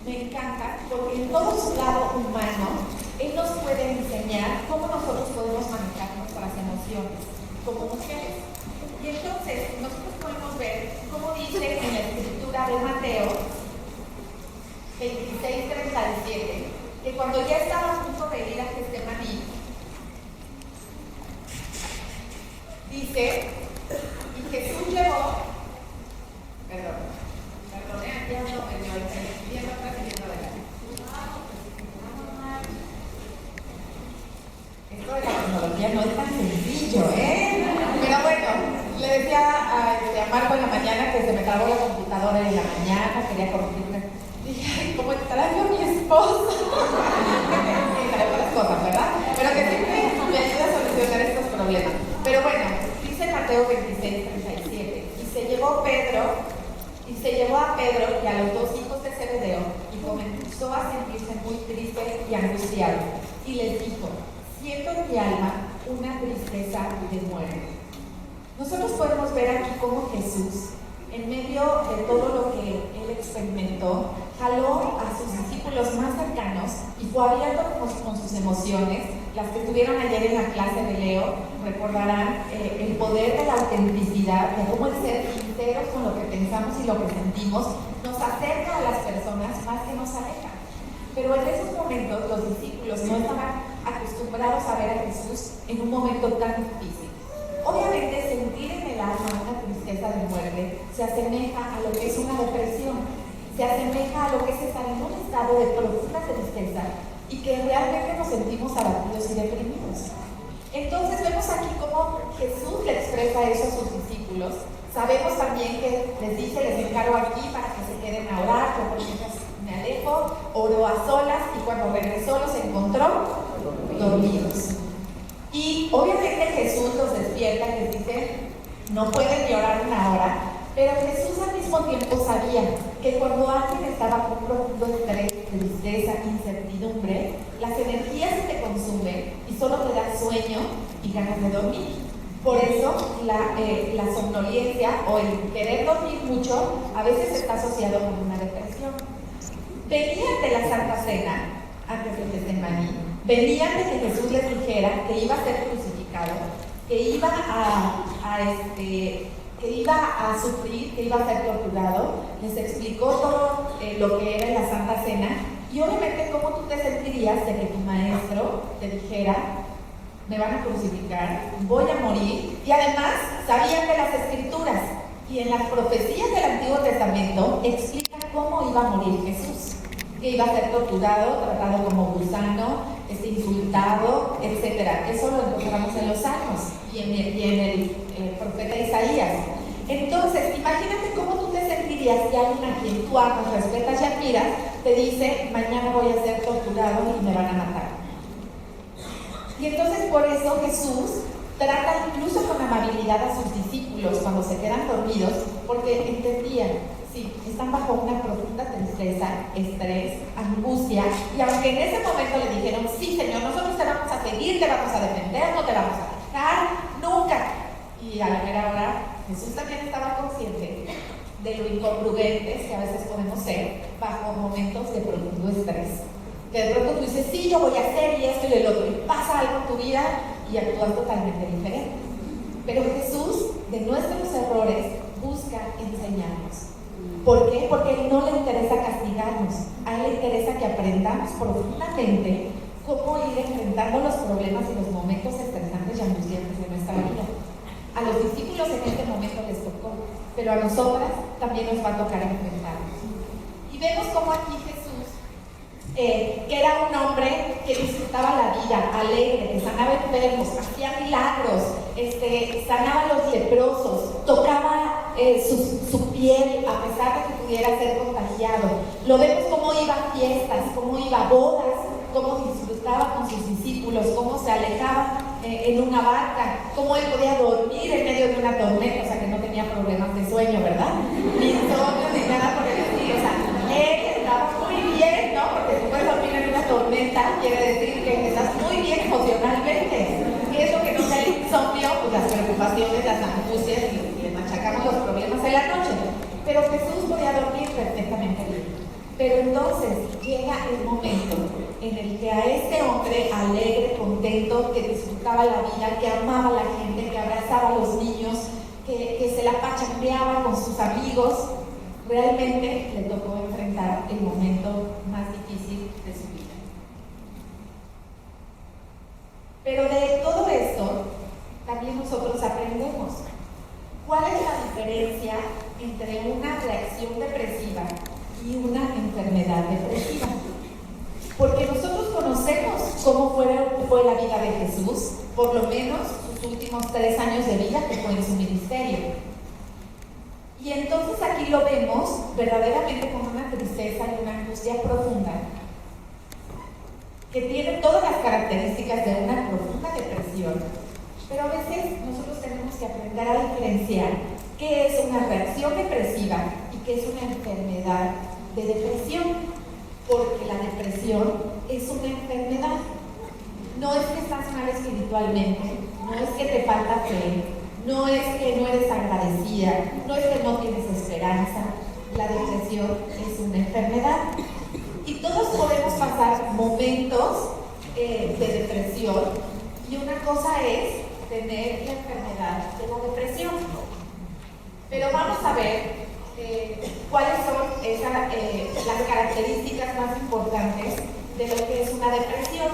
me encanta porque en todo su lado humano, Él nos puede enseñar cómo nosotros podemos manejar nuestras emociones como mujeres. Y entonces, nosotros podemos ver cómo dice en la escritura de Mateo 26:37, que cuando ya estaba a punto de ir a Getsemaní, dice, y Jesús llevó, aquí ando medio viendo atrás y viendo adelante. Esto de la tecnología no es tan sencillo, Pero bueno, le decía a Marco en la mañana que se me trabó la computadora en la mañana, quería corregirme. Dije, ay, ¿cómo extraño a mi esposo? Y otras cosas, ¿verdad? Pero que siempre me ayuda a solucionar estos problemas. Pero bueno, dice Mateo 26:37, y se llevó a Pedro y a los dos hijos de Zebedeo, y comenzó a sentirse muy triste y angustiado, y les dijo, siento en mi alma una tristeza de muerte. Nosotros podemos ver aquí cómo Jesús, en medio de todo lo que Él experimentó, jaló a sus discípulos más cercanos y fue abierto con sus emociones. Las que tuvieron ayer en la clase de Leo recordarán el poder de la autenticidad, de cómo el ser sinceros con lo que pensamos y lo que sentimos nos acerca a las personas más que nos aleja. Pero en esos momentos los discípulos no estaban acostumbrados a ver a Jesús en un momento tan difícil. Obviamente sentir en el alma una tristeza de muerte se asemeja a lo que es una depresión, se asemeja a lo que es estar en un estado de profunda tristeza y que realmente nos sentimos abatidos y deprimidos. Entonces vemos aquí cómo Jesús le expresa eso a sus discípulos. Sabemos también que les dice, les encargo aquí para que se queden a orar, yo por mientras me alejo, oró a solas y cuando regresó los encontró dormidos. Y obviamente Jesús los despierta y les dice, no pueden ni orar una hora, pero Jesús al mismo tiempo sabía que cuando alguien estaba con profundo estrés, tristeza, incertidumbre, las energías se te consumen y solo te da sueño y ganas de dormir. Por eso la somnolencia o el querer dormir mucho a veces está asociado con una depresión. Venían de la Santa Cena, antes de Getsemaní, venían de que Jesús les dijera que iba a ser crucificado, que iba a sufrir, que iba a ser torturado. Les explicó todo lo que era en la Santa Cena y obviamente cómo tú te sentirías de que tu maestro te dijera, me van a crucificar, voy a morir, y además sabían de las Escrituras y en las profecías del Antiguo Testamento explican cómo iba a morir Jesús, que iba a ser torturado, tratado como gusano, insultado, etc. Eso lo encontramos en los Salmos y en el profeta Isaías. Entonces, imagínate cómo tú te sentirías si alguien a quien tú amas, respetas y admiras, te dice, mañana voy a ser torturado y me van a matar. Y entonces por eso Jesús trata incluso con amabilidad a sus discípulos cuando se quedan dormidos, porque entendían, sí, están bajo una profunda tristeza, estrés, angustia, y aunque en ese momento le dijeron, sí Señor, nosotros te vamos a seguir, te vamos a defender, no te vamos a dejar, nunca. Y a la mera hora, Jesús también estaba consciente de lo incongruentes que a veces podemos ser bajo momentos de profundo estrés. Que de pronto tú dices, sí, yo voy a hacer y esto y el otro, y pasa algo en tu vida y actúas totalmente diferente. Pero Jesús, de nuestros errores, busca enseñarnos. ¿Por qué? Porque a Él no le interesa castigarnos, a Él le interesa que aprendamos profundamente cómo ir enfrentando los problemas y los momentos estresantes y angustiantes de nuestra vida. A los discípulos en este momento les tocó, pero a nosotras también nos va a tocar enfrentarnos. Y vemos cómo aquí Jesús, que era un hombre que disfrutaba la vida, alegre, que sanaba enfermos, hacía milagros, sanaba a los leprosos, tocaba su piel a pesar de que pudiera ser contagiado. Lo vemos cómo iba a fiestas, cómo iba a bodas, cómo disfrutaba con sus discípulos, cómo se alejaba en una barca, cómo él podía dormir en medio de una tormenta, o sea que no tenía problemas de sueño, ¿verdad? Ni insomnio, ni nada por el estilo. O sea, él estaba muy bien, ¿no? Porque si puedes dormir en una tormenta, quiere decir que estás muy bien emocionalmente. ¿Qué es lo que nos da el insomnio? Pues las preocupaciones, las angustias, y le machacamos los problemas en la noche. Pero Jesús podía dormir perfectamente bien. Pero entonces llega el momento en el que a este hombre alegre, contento, que disfrutaba la vida, que amaba a la gente, que abrazaba a los niños, que se la pachangueaba con sus amigos, realmente le tocó enfrentar el momento más difícil de su vida. Pero de todo esto también nosotros aprendemos cuál es la diferencia entre una reacción depresiva y una enfermedad depresiva. Porque nosotros conocemos cómo fue la vida de Jesús, por lo menos sus últimos 3 años de vida que fue en su ministerio. Y entonces aquí lo vemos verdaderamente con una tristeza y una angustia profunda, que tiene todas las características de una profunda depresión. Pero a veces nosotros tenemos que aprender a diferenciar qué es una reacción depresiva y qué es una enfermedad de depresión. Porque la depresión es una enfermedad. No es que estás mal espiritualmente, no es que te falta fe, no es que no eres agradecida, no es que no tienes esperanza. La depresión es una enfermedad. Y todos podemos pasar momentos de depresión, y una cosa es tener la enfermedad de la depresión. Pero vamos a ver cuáles son las características más importantes de lo que es una depresión.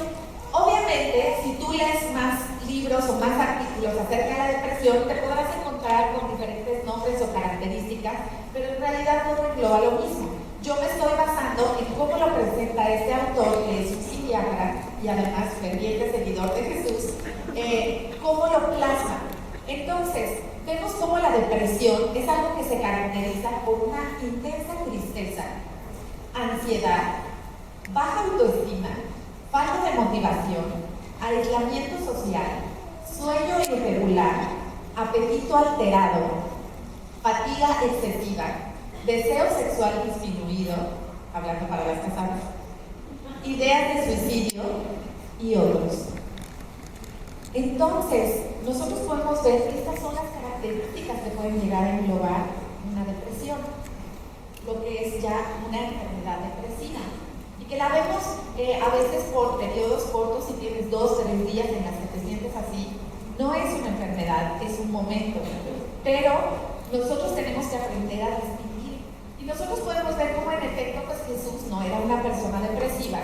Obviamente, si tú lees más libros o más artículos acerca de la depresión, te podrás encontrar con diferentes nombres o características, pero en realidad todo engloba lo mismo. Yo me estoy basando en cómo lo presenta este autor, que es un psiquiatra y además ferviente seguidor de Jesús, cómo lo plasma. Entonces, vemos cómo la depresión es algo que se caracteriza por una intensa tristeza, ansiedad, baja autoestima, falta de motivación, aislamiento social, sueño irregular, apetito alterado, fatiga excesiva, deseo sexual disminuido, hablando para las casadas, ideas de suicidio y otros. Entonces, nosotros podemos ver que estas son las características que pueden llegar a englobar una depresión, lo que es ya una enfermedad depresiva, y que la vemos a veces por periodos cortos, si tienes 2 o 3 días en las que te sientes así. No es una enfermedad, es un momento, pero nosotros tenemos que aprender a distinguir, y nosotros podemos ver cómo en efecto pues Jesús no era una persona depresiva.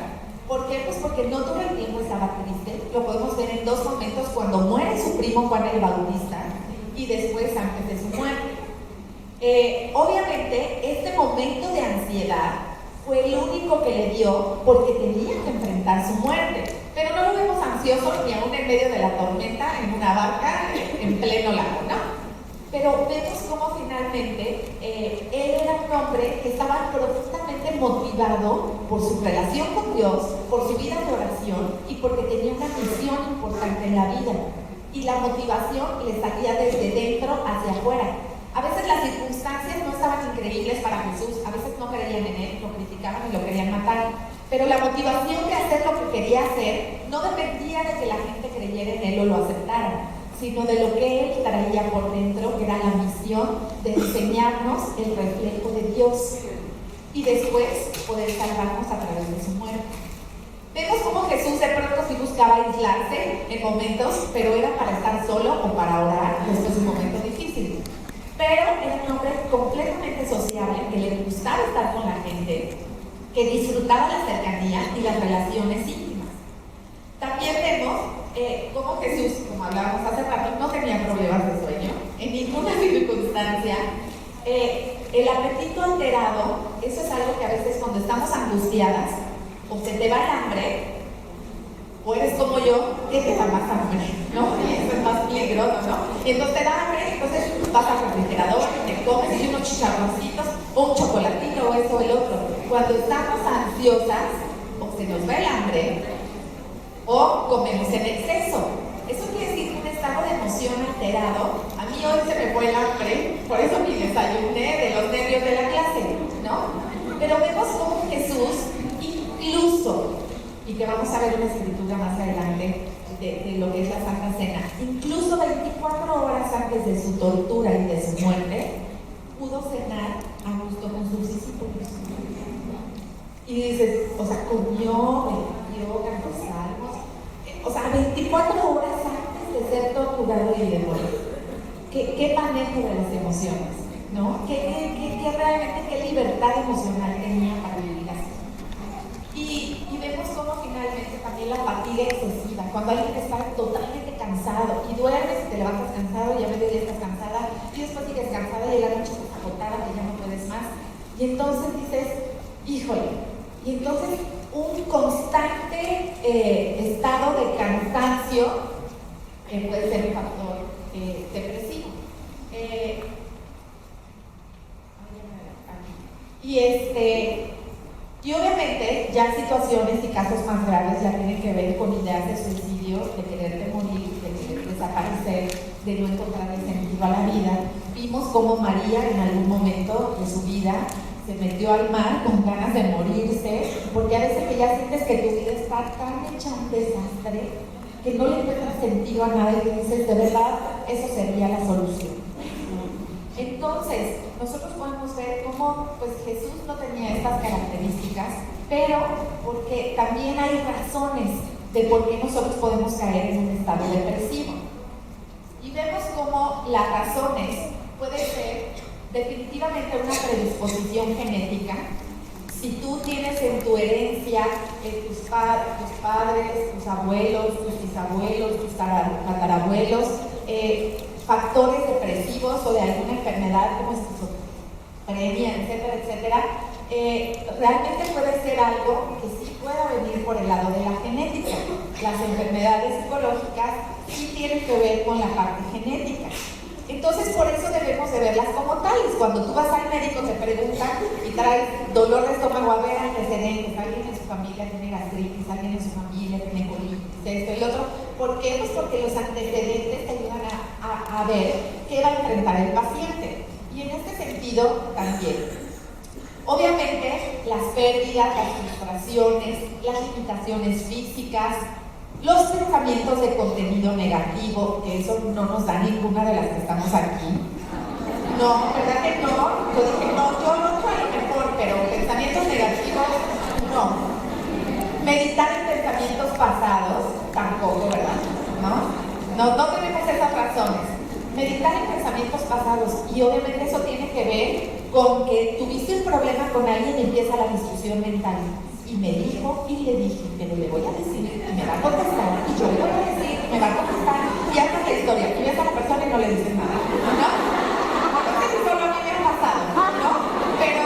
¿Por qué? Pues porque no todo el tiempo estaba triste. Lo podemos ver en 2 momentos: cuando muere su primo Juan el Bautista y después antes de su muerte. Obviamente este momento de ansiedad fue el único que le dio porque tenía que enfrentar su muerte, pero no lo vemos ansioso ni aún en medio de la tormenta en una barca en pleno lago, ¿no? Pero vemos cómo finalmente él era un hombre que estaba profundamente motivado por su relación con Dios, por su vida de oración y porque tenía una misión importante en la vida. Y la motivación le salía desde dentro hacia afuera. A veces las circunstancias no estaban increíbles para Jesús, a veces no creían en él, lo criticaban y lo querían matar. Pero la motivación de hacer lo que quería hacer no dependía de que la gente creyera en él o lo aceptara, sino de lo que él traía por dentro, que era la misión de enseñarnos el reflejo de Dios y después poder salvarnos a través de su muerte. Vemos cómo Jesús de pronto sí buscaba aislarse en momentos, pero era para estar solo o para orar después de un momento difícil. Pero era un hombre completamente sociable, que le gustaba estar con la gente, que disfrutaba la cercanía y las relaciones íntimas. También vemos cómo Jesús, como hablábamos hace rato, no tenía problemas de sueño en ninguna circunstancia. El apetito alterado, eso es algo que a veces cuando estamos angustiadas, o se te va el hambre, o eres como yo, que te da más hambre, ¿no? Y eso es más peligroso, ¿no? Y entonces te da hambre, entonces vas al refrigerador y te comes y unos chicharroncitos, o un chocolatito, o eso o el otro. Cuando estamos ansiosas, o se nos va el hambre, o comemos en exceso. Eso quiere decir un estado de emoción alterado. A mí hoy se me fue el hambre, por eso ni desayuné de los nervios de la clase, ¿no? Pero vemos cómo Jesús, incluso, y que vamos a ver una escritura más adelante de lo que es la Santa Cena, incluso 24 horas antes de su tortura y de su muerte, pudo cenar a gusto con sus discípulos. Y dices, o sea, comió, bebió, cantó salmos, o sea, 24 horas antes de ser torturado y de morir. ¿Qué manejo de las emociones? ¿No? ¿Qué realmente, qué libertad emocional tenía para vivir así? Y vemos cómo finalmente también la fatiga excesiva, cuando alguien está totalmente cansado y duermes y te levantas cansado y a mediodía estás cansada y después sigues cansada y en la noche estás agotada que ya no puedes más. Y entonces dices, híjole, y entonces un constante estado de cansancio puede ser un factor depresivo. Y obviamente ya situaciones y casos más graves ya tienen que ver con ideas de suicidio, de quererte morir, de querer desaparecer, de no encontrar el sentido a la vida. Vimos cómo María en algún momento de su vida se metió al mar con ganas de morirse, porque a veces que ya sientes que tu vida está tan hecha un desastre que no le encuentras sentido a nada y dices, de verdad, eso sería la solución. Entonces, nosotros podemos ver cómo pues, Jesús no tenía estas características, pero porque también hay razones de por qué nosotros podemos caer en un estado depresivo. Y vemos cómo las razones pueden ser definitivamente una predisposición genética. Si tú tienes en tu herencia tus padres, tus abuelos, tus bisabuelos, tus tatarabuelos, factores depresivos o de alguna enfermedad como esquizofrenia, etcétera, etcétera, realmente puede ser algo que sí pueda venir por el lado de la genética. Las enfermedades psicológicas sí tienen que ver con la parte genética. Entonces, por eso debemos de verlas como tales. Cuando tú vas al médico te preguntan y traes dolor de estómago, a ver antecedentes, alguien en su familia tiene gastritis, alguien en su familia tiene colitis, esto y lo otro. ¿Por qué? Pues porque los antecedentes te ayudan a ver qué va a enfrentar el paciente. Y en este sentido también. Obviamente, las pérdidas, las frustraciones, las limitaciones físicas, los pensamientos de contenido negativo, que eso no nos da ninguna de las que estamos aquí. No, ¿verdad que no? Yo dije, no, yo no soy lo mejor, pero pensamientos negativos, no. Meditar en pensamientos pasados, tampoco, ¿verdad? No tenemos esas razones. Meditar en pensamientos pasados, y obviamente eso tiene que ver con que tuviste un problema con alguien y empieza la discusión mental. Y me dijo y le dije, pero le voy a decir, y me va a contestar, y yo le voy a decir, y me va a contestar, y hasta la historia, y ves a la persona y no le dices nada, ¿no? No sé si solo a mí me ha pasado, ¿no? Pero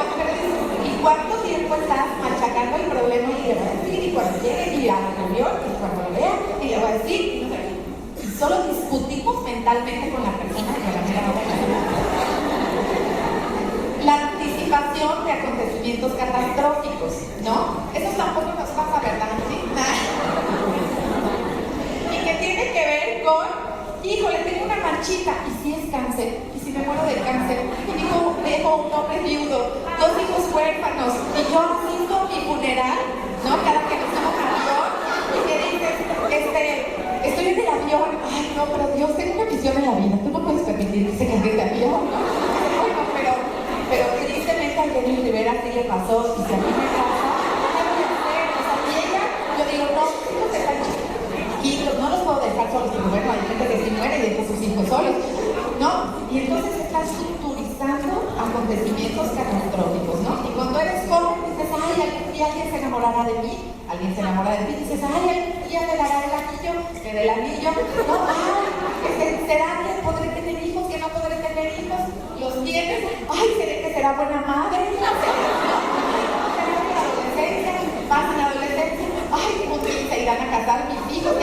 ¿y cuánto tiempo estás machacando el problema y le voy a decir, y cuando llegue, y a la reunión, y cuando lo vea, y le voy a decir, y no sé, y solo discutimos mentalmente con la persona que la mera hora. La anticipación de acontecimientos catastróficos, ¿no? Eso tampoco nos pasa, ¿verdad? ¿Sí? Y que tiene que ver con, híjole, tengo una manchita, y si es cáncer, y si me muero de cáncer, y dejo un hombre viudo, 2 hijos huérfanos, y yo asisto mi funeral, ¿no? Cada que me subo a un avión, y que dices, estoy en el avión, ay no, pero Dios, tengo una misión en la vida, tú no puedes permitir que se cambie de avión, ¿no? Bueno, pero tristemente a Jenny Rivera sí le pasó, y si a mí me pasa, ¿qué voy a hacer? O sea, y ella, yo digo, no, hijos están chiquitos, no los puedo dejar solos, porque bueno, hay gente que sí muere y deja a sus hijos solos, ¿no? Y entonces estás futurizando acontecimientos catastróficos, ¿no? Y cuando eres joven dices, ay, algún día alguien se enamorará de mí, alguien se enamora de ti, dices, ay, algún día me dará el anillo, me da el anillo, no, ay, será que podré tener hijos, que no podré tener hijos, los tienes, ay, seré que será buena madre, pasan la adolescencia, ay, ¿cómo se irán a casar mis hijos?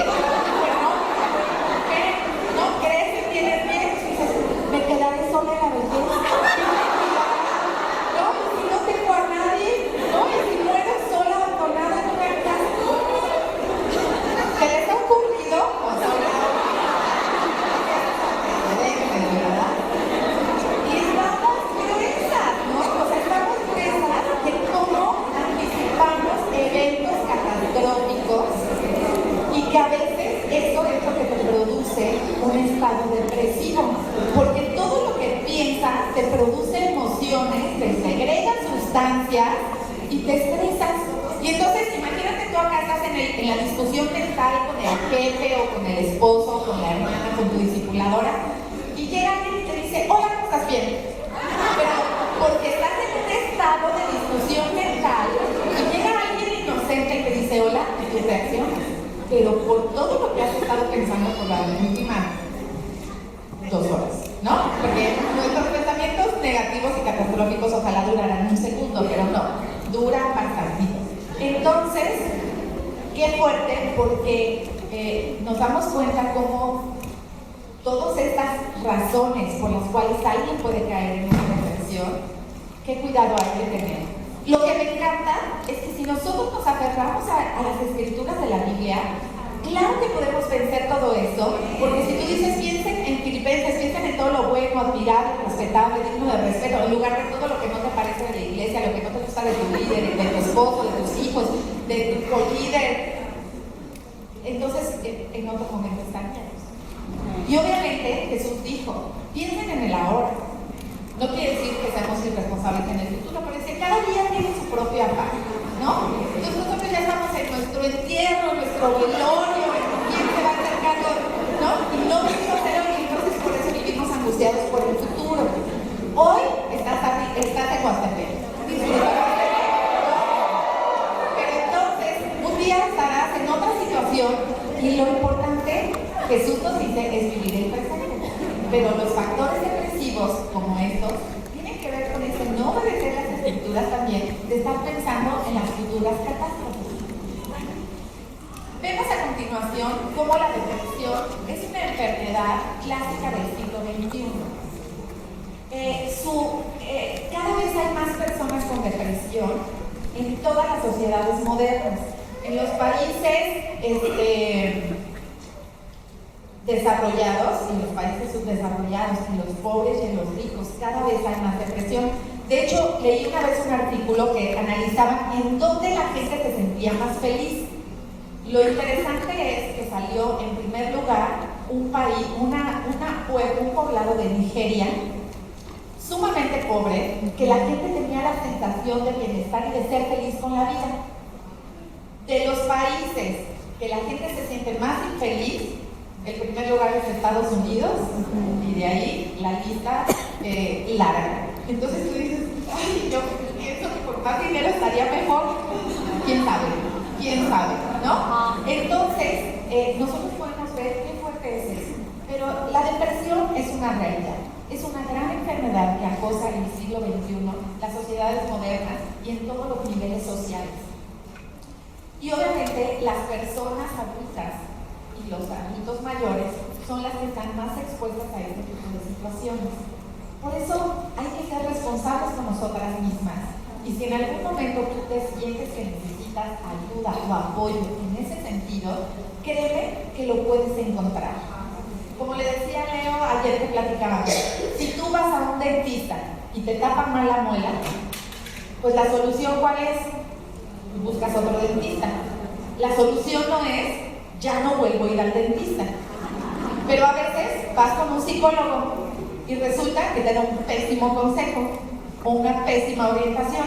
¿No crees que tienes bien? Dices, me quedaré sola en la vejez. No, y si no tengo a nadie, no, y si muero sola, abandonada en una casa. ¿Se les ha ocurrido? O sea, ¿verdad? Y estamos gruesas, ¿no? O sea, estamos gruesas de cómo anticipamos eventos catastróficos y que a veces eso es lo que te produce un estado depresivo, porque todo lo que piensas te produce emociones, te segrega sustancias y te estresas entonces, imagínate tú acá estás en la discusión mental con el jefe o con el esposo, con la hermana, con tu discipuladora, y llega alguien y te dice, hola, ¿cómo estás? Bien. Pero porque estás en un estado de discusión mental, y llega alguien inocente y te dice hola, y tu reacción, pero por todo lo que has estado pensando por la última 2 horas, ¿no? Porque nuestros pensamientos negativos y catastróficos ojalá duraran un segundo, pero no, duran bastante. Entonces, qué fuerte, porque nos damos cuenta cómo todas estas razones por las cuales alguien puede caer en una depresión, qué cuidado hay que tener. Lo que me encanta es que si nosotros nos aferramos a las escrituras de la Biblia, claro que podemos vencer todo esto, porque si tú dices, piensen en Filipenses, piensen en todo lo bueno, admirable, respetable, digno de respeto, en lugar de todo lo que no te parece de la iglesia, lo que no te gusta de tu líder, de tu esposo, de tus hijos, de tu líder, entonces en otro momento están llenos. Y obviamente Jesús dijo, piensen en el ahora. No quiere decir que seamos irresponsables en el futuro, pero es que cada día tiene su propio afán, ¿no? Entonces nosotros ya estamos en nuestro entierro, nuestro velorio, quién se va acercando, ¿no? Y no vamos a hacer hoy, entonces por eso vivimos angustiados por el futuro. Hoy estás en Huastepec, pero entonces un día estarás en otra situación y lo importante, Jesús nos dice, es vivir el presente. Pero los factores depresivos como estos tienen que ver con ese no obedecer las escrituras también, de estar pensando en las futuras catástrofes. Vemos a continuación cómo la depresión es una enfermedad clásica del siglo XXI. Cada vez hay más personas con depresión en todas las sociedades modernas. En los países desarrollados, en los países subdesarrollados, en los pobres y en los ricos, cada vez hay más depresión. De hecho, leí una vez un artículo que analizaba en dónde la gente se sentía más feliz. Lo interesante es que salió en primer lugar un país, un poblado de Nigeria, sumamente pobre, que la gente tenía la sensación de bienestar y de ser feliz con la vida. De los países que la gente se siente más infeliz, el primer lugar es Estados Unidos, y de ahí la lista larga. Entonces tú dices, ay, yo pienso que por más dinero estaría mejor. ¿Quién sabe? ¿No? Entonces, nosotros podemos ver qué fuerte es eso. Pero la depresión es una realidad. Es una gran enfermedad que acosa en el siglo XXI las sociedades modernas y en todos los niveles sociales. Y obviamente las personas adultas y los adultos mayores son las que están más expuestas a este tipo de situaciones. Por eso hay que ser responsables con nosotras mismas. Y si en algún momento tú te sientes que necesitas ayuda o apoyo en ese sentido, créeme que lo puedes encontrar. Como le decía a Leo ayer que platicábamos, si tú vas a un dentista y te tapan mal la muela, pues la solución ¿cuál es? Buscas otro dentista. La solución no es ya no vuelvo a ir al dentista. Pero a veces vas con un psicólogo y resulta que te da un pésimo consejo o una pésima orientación.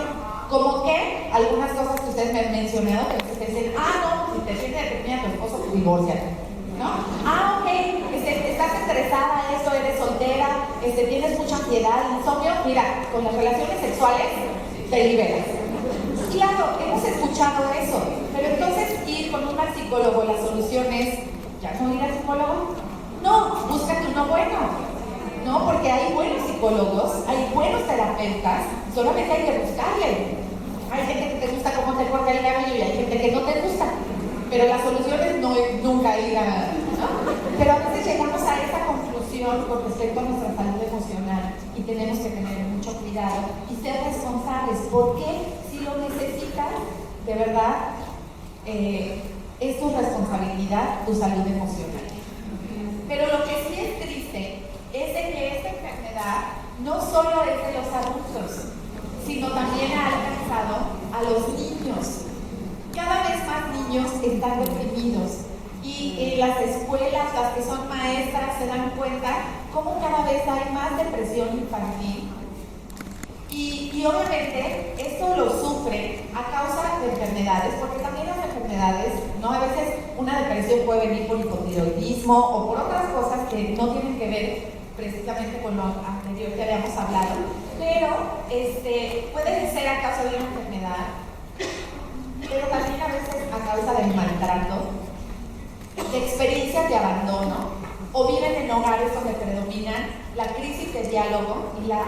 Como que algunas cosas que ustedes me han mencionado, que ustedes dicen, no, si te sientes deprimida tu esposo, pues divórciate, ¿no? Ok, estás estresada, eres soltera, tienes mucha ansiedad, insomnio, mira, con las relaciones sexuales te liberas. Claro, hemos escuchado eso, pero entonces ir con un psicólogo, la solución es, ¿ya no ir al psicólogo? No, búscate uno bueno, ¿no? Porque hay buenos psicólogos, hay buenos terapeutas, solamente hay que buscarle. Hay gente que te gusta cómo te corta el cabello y hay gente que no te gusta, pero la solución es nunca ir a, ¿no? Pero a veces llegamos a esa conclusión con respecto a nuestra salud emocional y tenemos que tener mucho cuidado y ser responsables, porque si lo necesitas, de verdad, es tu responsabilidad, tu salud emocional. Pero lo que sí es triste es de que esta enfermedad no solo es de los adultos, sino también ha alcanzado a los niños. Cada vez más niños están deprimidos y en las escuelas, las que son maestras se dan cuenta cómo cada vez hay más depresión infantil Y obviamente esto lo sufre a causa de enfermedades, porque también las enfermedades, ¿no? A veces una depresión puede venir por hipotiroidismo o por otras cosas que no tienen que ver precisamente con lo anterior que habíamos hablado, pero puede ser a causa de una enfermedad, pero también a veces a causa del maltrato, de experiencias de abandono, o viven en hogares donde predominan la crisis de diálogo y la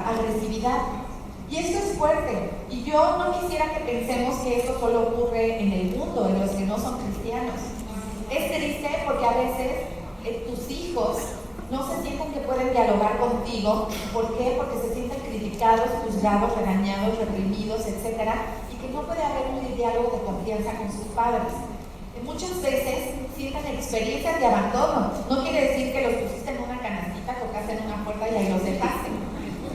agresividad. Y esto es fuerte. Y yo no quisiera que pensemos que esto solo ocurre en el mundo, en los que no son cristianos. Es triste porque a veces tus hijos no se sienten que pueden dialogar contigo. ¿Por qué? Porque se sienten criticados, juzgados, regañados, reprimidos, etc. Y que no puede haber un diálogo de confianza con sus padres. Muchas veces sienten experiencias de abandono. No quiere decir que los pusiste en una canastita, tocaste en una puerta y ahí los dejaste.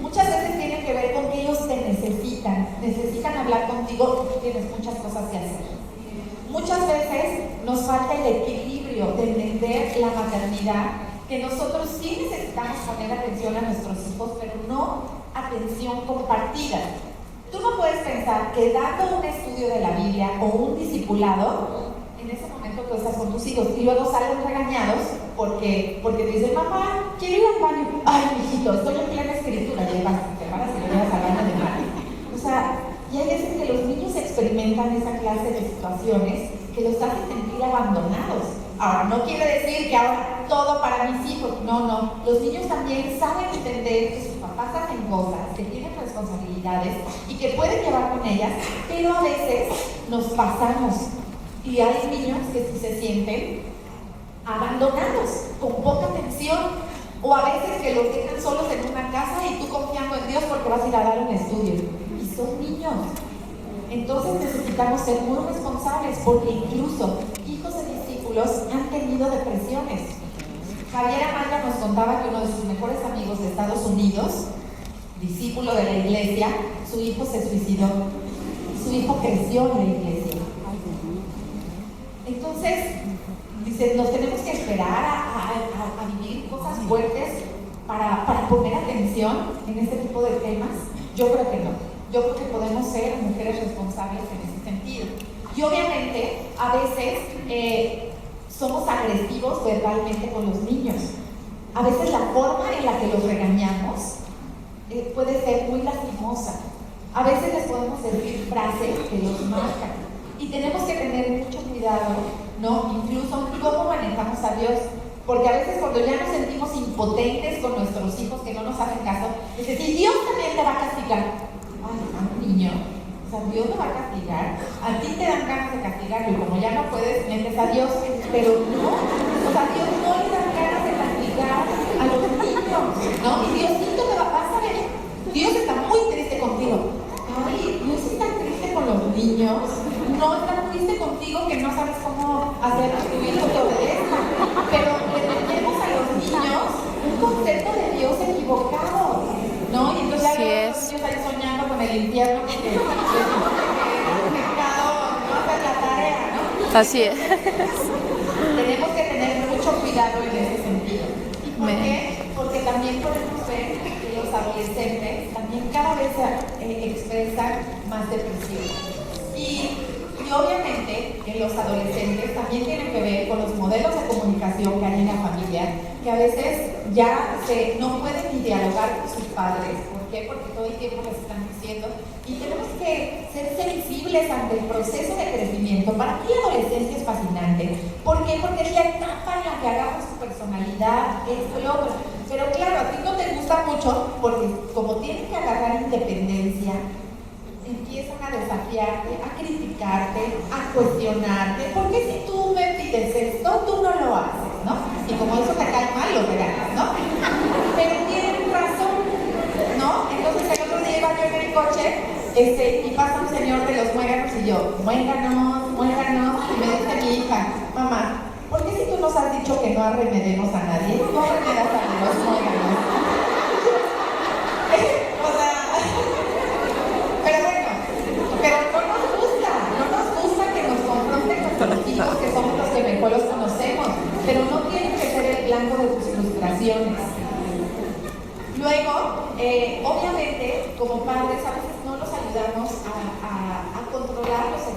Muchas veces tiene que ver con que ellos te necesitan hablar contigo y tú tienes muchas cosas que hacer. Muchas veces nos falta el equilibrio de entender la maternidad, que nosotros sí necesitamos poner atención a nuestros hijos, pero no atención compartida. Tú no puedes pensar que dando un estudio de la Biblia o un discipulado, en ese momento tú estás con tus hijos y luego salen regañados porque te dicen, mamá, quiero ir al baño. Ay, mijito, estoy en plena escritura. Y te paras y le llevas al baño de baño. O sea, y hay veces que los niños experimentan esa clase de situaciones que los hacen sentir abandonados. Ahora, no quiere decir que ahora todo para mis hijos. No. Los niños también saben entender que sus papás hacen cosas, que tienen responsabilidades y que pueden llevar con ellas, pero a veces nos pasamos. Y hay niños que sí se sienten abandonados, con poca atención, o a veces que los dejan solos en una casa y tú confiando en Dios porque vas a ir a dar un estudio. Y son niños. Entonces necesitamos ser muy responsables porque incluso hijos de discípulos han tenido depresiones. Javier Amaya nos contaba que uno de sus mejores amigos de Estados Unidos, discípulo de la iglesia, su hijo se suicidó. Su hijo creció en la iglesia. Entonces, dice, nos tenemos que esperar a vivir cosas fuertes para poner atención en este tipo de temas. Yo creo que no. Yo creo que podemos ser mujeres responsables en ese sentido. Y obviamente, a veces somos agresivos verbalmente con los niños. A veces la forma en la que los regañamos puede ser muy lastimosa. A veces les podemos decir frases que los marcan. Y tenemos que tener mucho cuidado, ¿no? Incluso cómo manejamos a Dios. Porque a veces cuando ya nos sentimos impotentes con nuestros hijos que no nos hacen caso, dices, y Dios también te va a castigar. Ay, a un niño, o sea, Dios te va a castigar. A ti te dan ganas de castigarlo y como ya no puedes, metes a Dios. Pero no, o sea, Dios no le da ganas de castigar a los niños, ¿no? Y Diosito te va a pasar. Dios está muy triste contigo. Ay, Dios está triste con los niños. No está triste contigo que no sabes cómo hacer que tu hijo te obedezca. Pero le tenemos a los niños un concepto de Dios equivocado, ¿no? Y entonces ya los niños ahí soñando con el infierno porque les es pecado no hacer la tarea, ¿no? Así es. Tenemos que tener mucho cuidado en ese sentido. ¿Y por qué? Porque también podemos ver que los adolescentes también cada vez expresan más depresión. Y obviamente en los adolescentes también tienen que ver con los modelos de comunicación que hay en la familia, que a veces ya no pueden ni dialogar con sus padres. ¿Por qué? Porque todo el tiempo les están diciendo. Y tenemos que ser sensibles ante el proceso de crecimiento. Para mí la adolescencia es fascinante. ¿Por qué? Porque es la etapa en la que agarran su personalidad, esto y lo otro. Pero claro, a ti no te gusta mucho porque como tienen que agarrar independencia, empiezan a desafiarte, a criticarte, a cuestionarte. ¿Por qué si tú me pides esto, tú no lo haces, no? Y como eso te cae mal, lo regalas, ¿no? Pero tienen razón, ¿no? Entonces el otro día iba yo en el coche y pasa un señor de los muéganos y yo, muéganos, y me dice mi hija, mamá, ¿por qué si tú nos has dicho que no arremedemos a nadie, no arremedas a los muéganos? Pero no nos gusta que nos confronten con los hijos, que somos los que mejor los conocemos, pero no tienen que ser el blanco de tus frustraciones. Luego, Obviamente, como padres, a veces no los ayudamos a controlar los